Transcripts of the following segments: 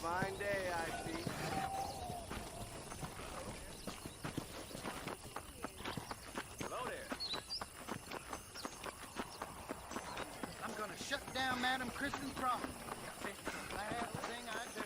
Fine day, I see. Hello there. I'm gonna shut down Madam Kristen's property. It's the last thing I do.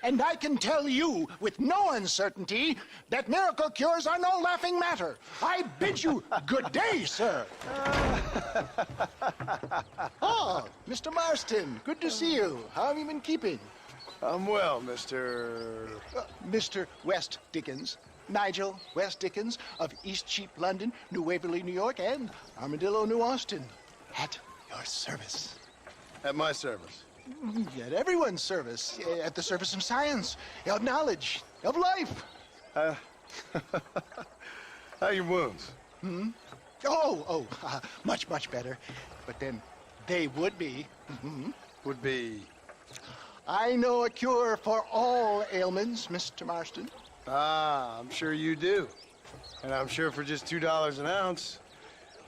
And I can tell you with no uncertainty that miracle cures are no laughing matter. I bid you good day, sir. Oh, Mr. Marston, good to see you. How have you been keeping? I'm well, Mr. Mr. West Dickens. Nigel West Dickens of Eastcheap, London, New Waverly, New York, and Armadillo, New Austin. At your service. At my service. At everyone's service. At the service of science, of knowledge, of life. How are your wounds? Much, much better. But then they would be. Would be... I know a cure for all ailments, Mr. Marston. Ah, I'm sure you do. And I'm sure for just $2 an ounce,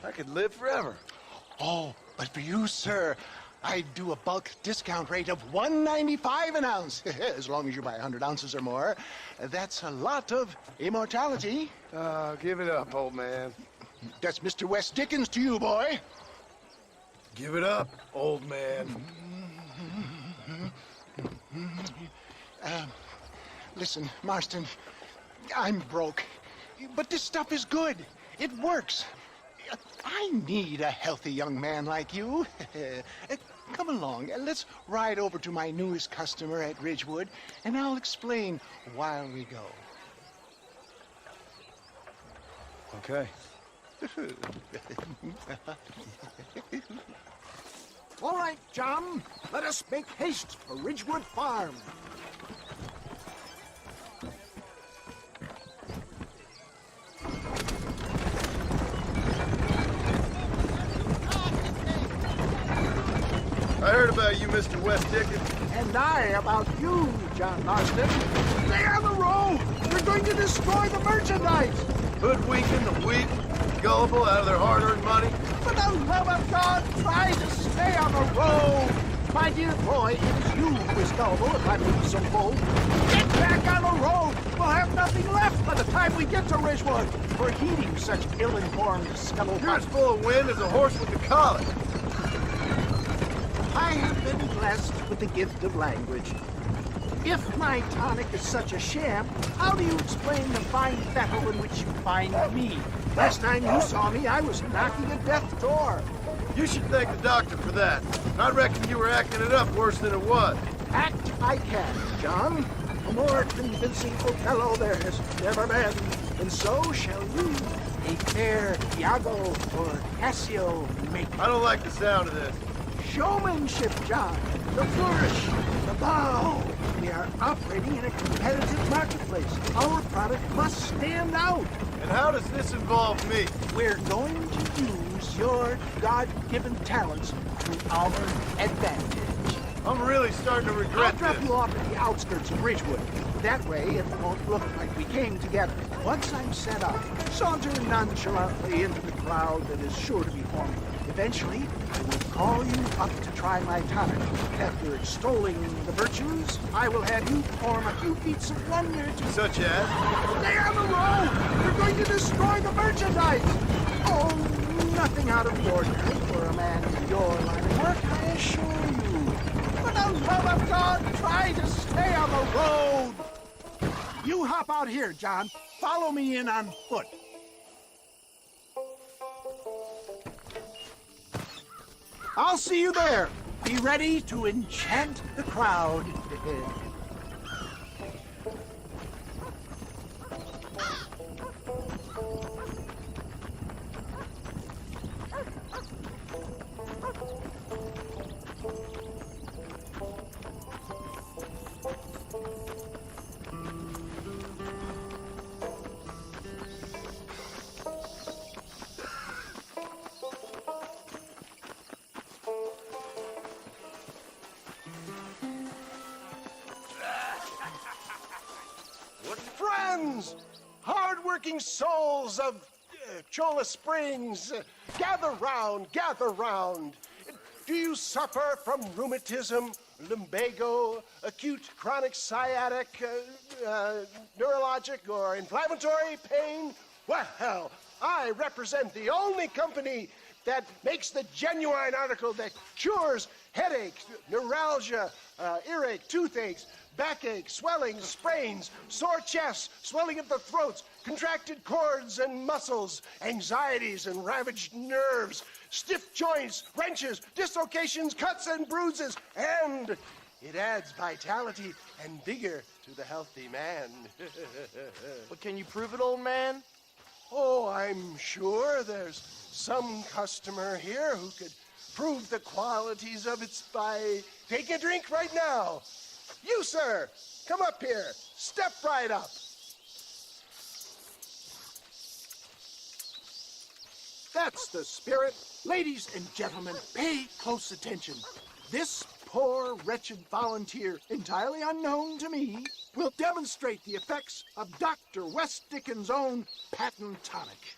I could live forever. Oh, but for you, sir, I'd do a bulk discount rate of $1.95 an ounce, as long as you buy 100 ounces or more. That's a lot of immortality. Give it up, old man. That's Mr. West Dickens to you, boy. Give it up, old man. Listen, Marston, I'm broke, but this stuff is good. It works. I need a healthy young man like you. Come along, let's ride over to my newest customer at Ridgewood, and I'll explain while we go. Okay. All right, John, let us make haste for Ridgewood Farm. I heard about you, Mr. West Dickens. And I about you, John Marston. Stay on the road! You're going to destroy the merchandise! Hoodwinking the weak, gullible out of their hard-earned money. For the love of God, try to stay on the road! My dear boy, it is you who is gullible, if I may be so bold. Get back on the road! We'll have nothing left by the time we get to Ridgewood for heeding such ill-informed scuttlebutt. You're as full of wind as a horse with the colic. I have been blessed with the gift of language. If my tonic is such a sham, how do you explain the fine battle in which you find me? Last time you saw me, I was knocking at death's door. You should thank the doctor for that. I reckon you were acting it up worse than it was. Act I can, John. A more convincing Othello there has never been. And so shall you, a fair Iago or Cassio make. I don't like the sound of this. Showmanship, John. The flourish, the bow. We are operating in a competitive marketplace. Our product must stand out. And how does this involve me? We're going to use your God-given talents to our advantage. I'm really starting to I'll regret drop this. you off at the outskirts of Ridgewood. That way, it won't look like we came together. Once I'm set up, saunter nonchalantly into the crowd that is sure to be forming. Eventually, I will call you up to try my tonic. After extolling the virtues, I will have you perform a few feats of wonder to... Such as? Stay on the road! You're going to destroy the merchandise! Oh, nothing out of the ordinary for a man in your line of work, I assure you. For the love of God, try to stay on the road! You hop out here, John. Follow me in on foot. I'll see you there. Be ready to enchant the crowd. hardworking souls of Chola Springs, gather round, gather round. Do you suffer from rheumatism, lumbago, acute chronic sciatic, neurologic, or inflammatory pain? Well, I represent the only company that makes the genuine article that cures headaches, neuralgia, earache, toothaches, backache, swelling, sprains, sore chests, swelling of the throats, contracted cords and muscles, anxieties and ravaged nerves, stiff joints, wrenches, dislocations, cuts and bruises, and it adds vitality and vigor to the healthy man. But can you prove it, old man? Oh, I'm sure there's some customer here who could prove the qualities of it by taking a drink right now. You, sir, come up here. Step right up. That's the spirit. Ladies and gentlemen, pay close attention. This poor, wretched volunteer, entirely unknown to me, will demonstrate the effects of Dr. West Dickens' own patent tonic.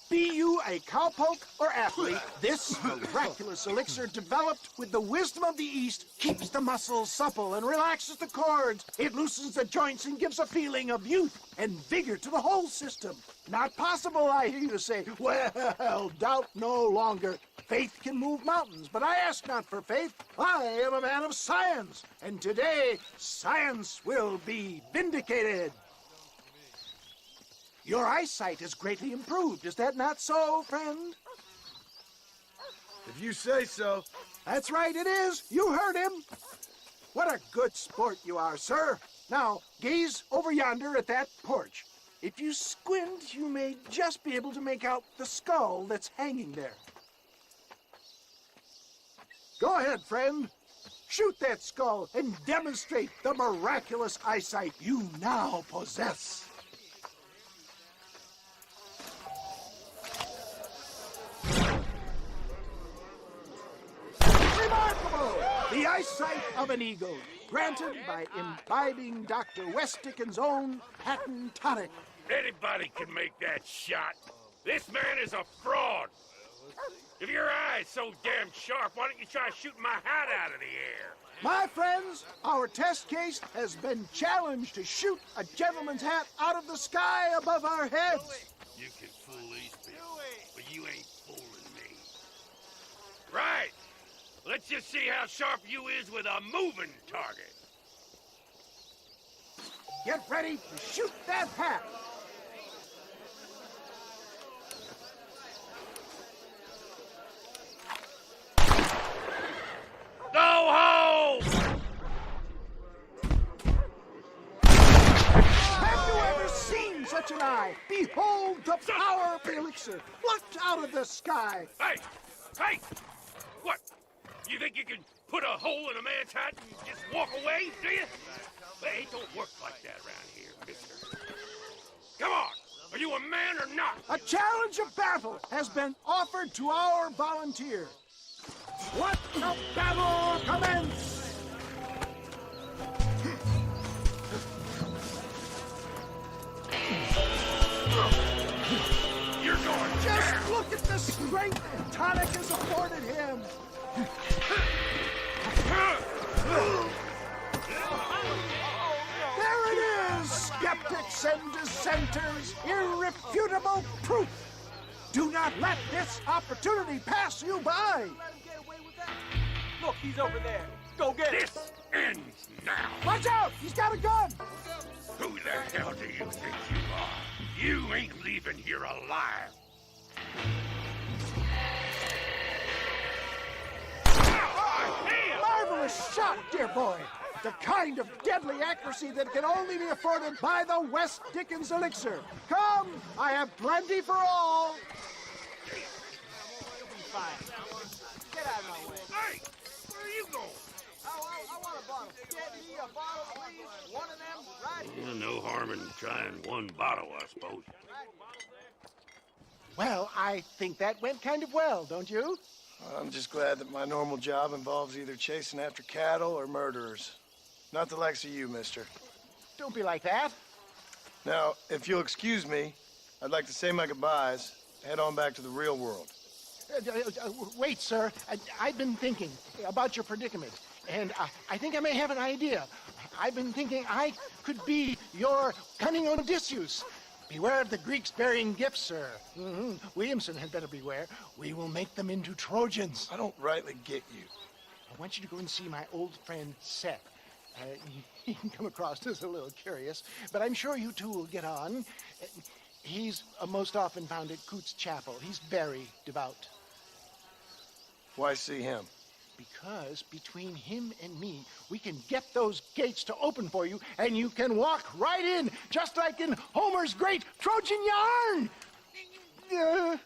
Be you a cowpoke or athlete, this miraculous elixir developed with the wisdom of the East keeps the muscles supple and relaxes the cords. It loosens the joints and gives a feeling of youth and vigor to the whole system. Not possible, I hear you say. Well, doubt no longer. Faith can move mountains, but I ask not for faith. I am a man of science, and today science will be vindicated. Your eyesight is greatly improved. Is that not so, friend? If you say so. That's right, it is. You heard him. What a good sport you are, sir. Now, gaze over yonder at that porch. If you squint, you may just be able to make out the skull that's hanging there. Go ahead, friend. Shoot that skull and demonstrate the miraculous eyesight you now possess. Remarkable! The eyesight of an eagle, granted by imbibing Dr. West Dickens' own patent tonic. Anybody can make that shot. This man is a fraud. If your eye's so damn sharp, why don't you try shooting my hat out of the air? My friends, our test case has been challenged to shoot a gentleman's hat out of the sky above our heads. You can fool these people, but you ain't fooling me. Right. Let's just see how sharp you is with a moving target. Get ready to shoot that hat. Go home! Have you ever seen such an eye? Behold the power of the elixir plucked out of the sky. Hey! Hey! What? You think you can put a hole in a man's hat and just walk away, do you? Hey, it don't work like that around here, mister. Come on! Are you a man or not? A challenge of battle has been offered to our volunteer. Let the battle commence! You're going Just down! look at the strength tonic has afforded him. There it is, skeptics and dissenters, irrefutable proof. Do not let this opportunity pass you by. Look, he's over there. Go get him. This ends now! Watch out, he's got a gun. Who the hell do you think you are? You ain't leaving here alive! Marvelous shot, dear boy. The kind of deadly accuracy that can only be afforded by the West Dickens elixir. Come, I have plenty for all. Get out of my way. Hey! Where are you going? I want a bottle. Get me a bottle, please. One of them, right? No harm in trying one bottle, I suppose. Well, I think that went kind of well, don't you? I'm just glad that my normal job involves either chasing after cattle or murderers. Not the likes of you, mister. Don't be like that. Now, if you'll excuse me, I'd like to say my goodbyes, head on back to the real world. Wait, sir. I've been thinking about your predicament, and I think I may have an idea. I've been thinking I could be your cunning Odysseus. Beware of the Greeks bearing gifts, sir. Williamson had better beware. We will make them into Trojans. I don't rightly get you. I want you to go and see my old friend Seth. He can come across as a little curious, but I'm sure you two will get on. He's most often found at Coots Chapel. He's very devout. Why see him? Because between him and me, we can get those gates to open for you, and you can walk right in, just like in Homer's great Trojan yarn!